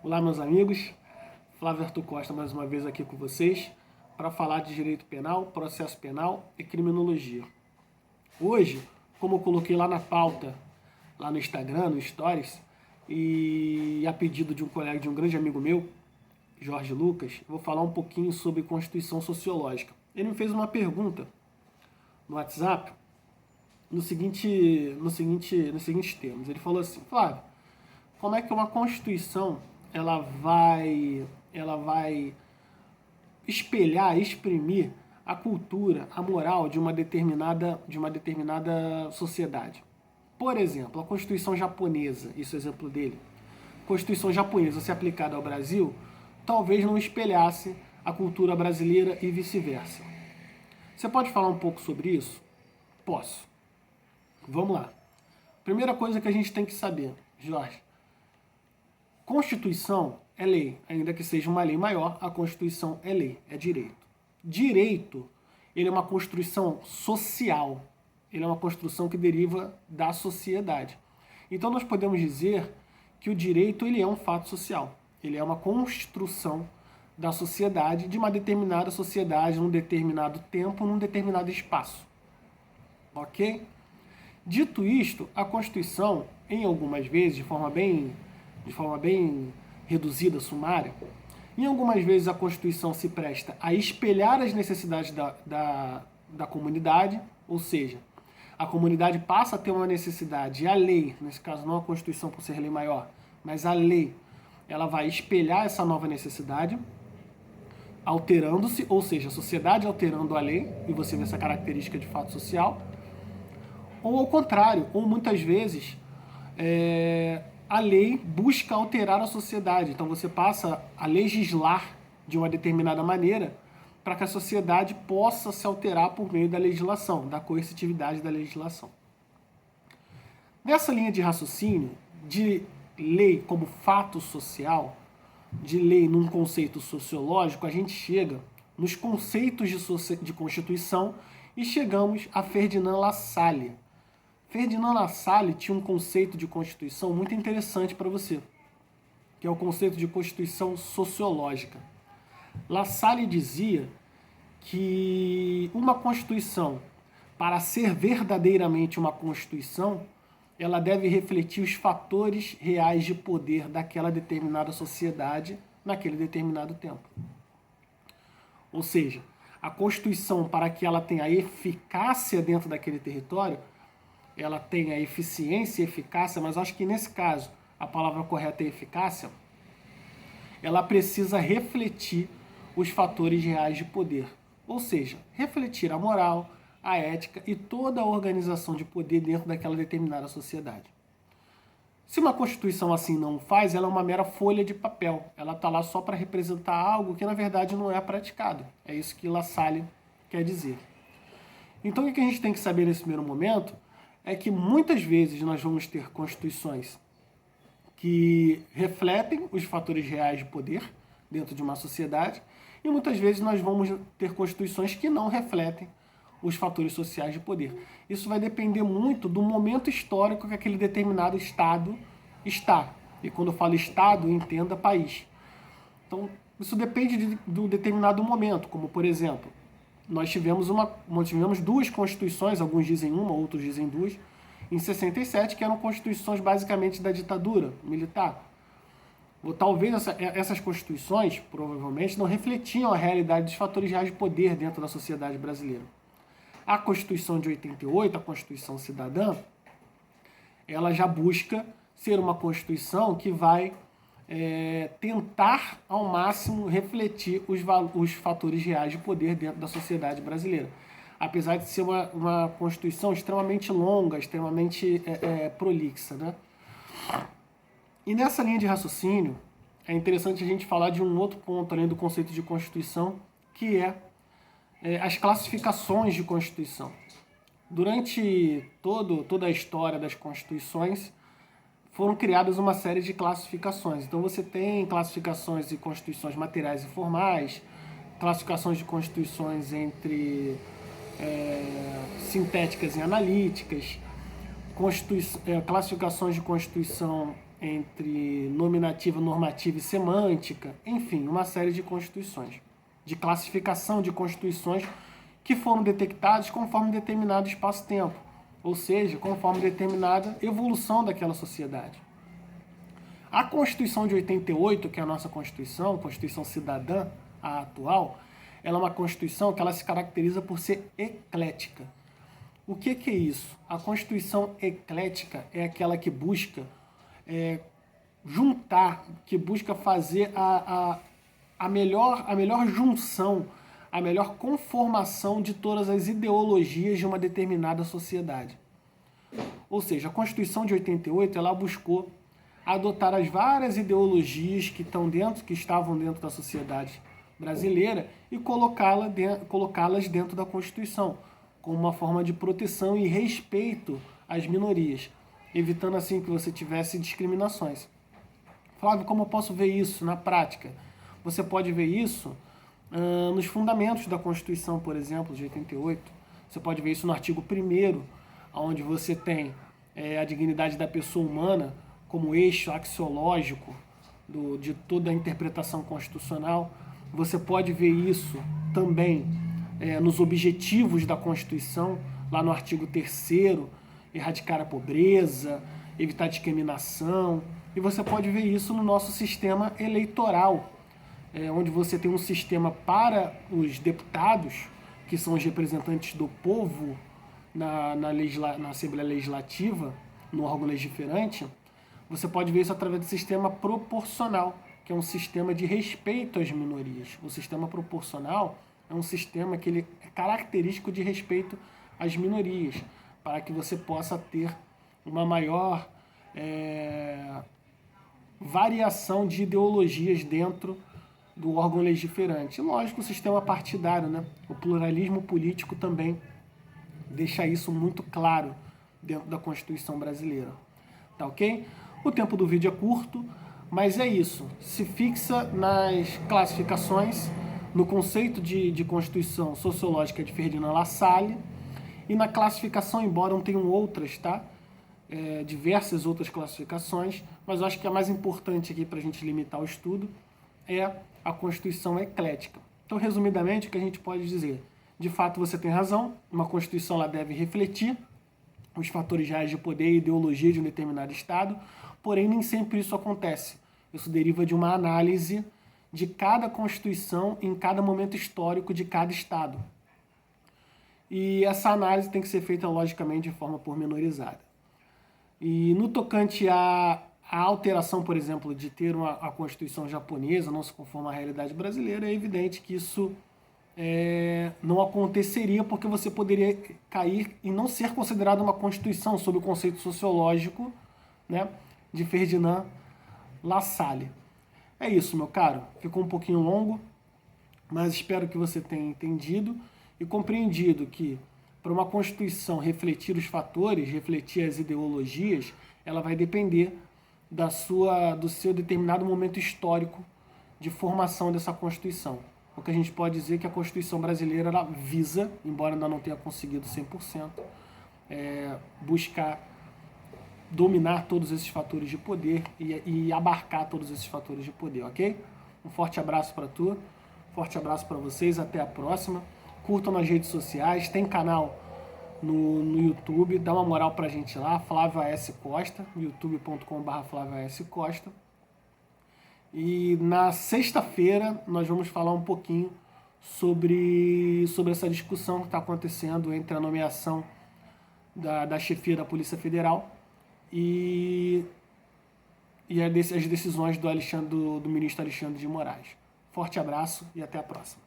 Olá, meus amigos. Flávio Arthur Costa mais uma vez aqui com vocês para falar de direito penal, processo penal e criminologia. Hoje, como eu coloquei lá na pauta, lá no Instagram, no Stories, e a pedido de um colega, de um grande amigo meu, Jorge Lucas, vou falar um pouquinho sobre Constituição Sociológica. Ele me fez uma pergunta no WhatsApp nos seguintes termos. Ele falou assim: Flávio, como é que uma Constituição ela vai espelhar, exprimir a cultura, a moral de uma determinada sociedade? Por exemplo, a Constituição japonesa, isso é exemplo dele. A Constituição japonesa, se aplicada ao Brasil, talvez não espelhasse a cultura brasileira e vice-versa. Você pode falar um pouco sobre isso? Posso. Vamos lá. Primeira coisa que a gente tem que saber, Jorge. Constituição é lei, ainda que seja uma lei maior, a Constituição é lei, é direito. Direito, ele é uma construção social, ele é uma construção que deriva da sociedade. Então nós podemos dizer que o direito ele é um fato social, ele é uma construção da sociedade, de uma determinada sociedade, num determinado tempo, num determinado espaço. Ok? Dito isto, a Constituição, em algumas vezes, de forma bem reduzida, sumária, em algumas vezes a Constituição se presta a espelhar as necessidades da comunidade, ou seja, a comunidade passa a ter uma necessidade, e a lei, nesse caso não a Constituição por ser lei maior, mas a lei, ela vai espelhar essa nova necessidade, alterando-se, ou seja, a sociedade alterando a lei, e você vê essa característica de fato social, ou ao contrário, ou muitas vezes a lei busca alterar a sociedade. Então você passa a legislar de uma determinada maneira para que a sociedade possa se alterar por meio da legislação, da coercitividade da legislação. Nessa linha de raciocínio, de lei como fato social, de lei num conceito sociológico, a gente chega nos conceitos de Constituição e chegamos a Ferdinand Lassalle. Ferdinand Lassalle tinha um conceito de Constituição muito interessante para você, que é o conceito de Constituição sociológica. Lassalle dizia que uma Constituição, para ser verdadeiramente uma Constituição, ela deve refletir os fatores reais de poder daquela determinada sociedade naquele determinado tempo. Ou seja, a Constituição, para que ela tenha eficácia dentro daquele território, ela tem a eficiência e eficácia, mas acho que nesse caso a palavra correta é eficácia, ela precisa refletir os fatores reais de poder. Ou seja, refletir a moral, a ética e toda a organização de poder dentro daquela determinada sociedade. Se uma Constituição assim não faz, ela é uma mera folha de papel. Ela está lá só para representar algo que na verdade não é praticado. É isso que Lassalle quer dizer. Então o que a gente tem que saber nesse primeiro momento é que muitas vezes nós vamos ter Constituições que refletem os fatores reais de poder dentro de uma sociedade e muitas vezes nós vamos ter Constituições que não refletem os fatores sociais de poder. Isso vai depender muito do momento histórico que aquele determinado Estado está. E quando eu falo Estado, entenda país. Então, isso depende do determinado momento, como por exemplo, nós tivemos duas constituições, alguns dizem uma, outros dizem duas, em 67, que eram constituições basicamente da ditadura militar. Ou talvez essas constituições, provavelmente, não refletiam a realidade dos fatores reais de poder dentro da sociedade brasileira. A Constituição de 88, a Constituição Cidadã, ela já busca ser uma Constituição que vai tentar ao máximo refletir os fatores reais de poder dentro da sociedade brasileira. Apesar de ser uma Constituição extremamente longa, extremamente prolixa, né? E nessa linha de raciocínio, é interessante a gente falar de um outro ponto, além do conceito de Constituição, que é as classificações de Constituição. Durante toda a história das Constituições, foram criadas uma série de classificações. Então você tem classificações de constituições materiais e formais, classificações de constituições entre sintéticas e analíticas, classificações de constituição entre nominativa, normativa e semântica, enfim, uma série de constituições, de classificação de constituições que foram detectadas conforme determinado espaço-tempo, ou seja, conforme determinada evolução daquela sociedade. A Constituição de 88, que é a nossa Constituição, Constituição Cidadã, a atual, ela é uma Constituição que ela se caracteriza por ser eclética. O que é isso? A Constituição eclética é aquela que busca juntar, que busca fazer a melhor junção, a melhor conformação de todas as ideologias de uma determinada sociedade. Ou seja, a Constituição de 88 ela buscou adotar as várias ideologias que estavam dentro da sociedade brasileira e colocá-las dentro da Constituição, como uma forma de proteção e respeito às minorias, evitando assim que você tivesse discriminações. Flávio, como eu posso ver isso na prática? Você pode ver isso nos fundamentos da Constituição, por exemplo, de 88. Você pode ver isso no artigo 1º, onde você tem a dignidade da pessoa humana como eixo axiológico de toda a interpretação constitucional. Você pode ver isso também nos objetivos da Constituição, lá no artigo 3º, erradicar a pobreza, evitar discriminação. E você pode ver isso no nosso sistema eleitoral, onde você tem um sistema para os deputados, que são os representantes do povo na Assembleia Legislativa, no órgão legiferante. Você pode ver isso através do sistema proporcional, que é um sistema de respeito às minorias. O sistema proporcional é um sistema que ele é característico de respeito às minorias, para que você possa ter uma maior variação de ideologias dentro do órgão legiferante. E, lógico, o sistema partidário, né? O pluralismo político também deixa isso muito claro dentro da Constituição brasileira. Tá ok? O tempo do vídeo é curto, mas é isso. Se fixa nas classificações, no conceito de Constituição Sociológica de Ferdinand Lassalle e na classificação, embora não tenham outras, tá? Diversas outras classificações, mas eu acho que a mais importante aqui para a gente limitar o estudo é a Constituição eclética. Então, resumidamente, o que a gente pode dizer? De fato, você tem razão, uma Constituição ela deve refletir os fatores reais de poder e ideologia de um determinado Estado, porém nem sempre isso acontece. Isso deriva de uma análise de cada Constituição em cada momento histórico de cada Estado. E essa análise tem que ser feita, logicamente, de forma pormenorizada. E no tocante à alteração, por exemplo, de ter a Constituição japonesa não se conforma à realidade brasileira, é evidente que isso não aconteceria, porque você poderia cair e não ser considerado uma Constituição sob o conceito sociológico, né, de Ferdinand Lassalle. É isso, meu caro. Ficou um pouquinho longo, mas espero que você tenha entendido e compreendido que para uma Constituição refletir os fatores, refletir as ideologias, ela vai depender do seu determinado momento histórico de formação dessa Constituição. O que a gente pode dizer é que a Constituição brasileira ela visa, embora ainda não tenha conseguido 100%, buscar dominar todos esses fatores de poder e abarcar todos esses fatores de poder, ok? Um forte abraço para tu, forte abraço para vocês, até a próxima. Curtam nas redes sociais, tem canal no YouTube, dá uma moral pra gente lá, Flávio A.S. Costa, youtube.com/Flávio A.S. Costa. E na sexta-feira nós vamos falar um pouquinho sobre essa discussão que está acontecendo entre a nomeação da chefia da Polícia Federal e as decisões do ministro Alexandre de Moraes. Forte abraço e até a próxima.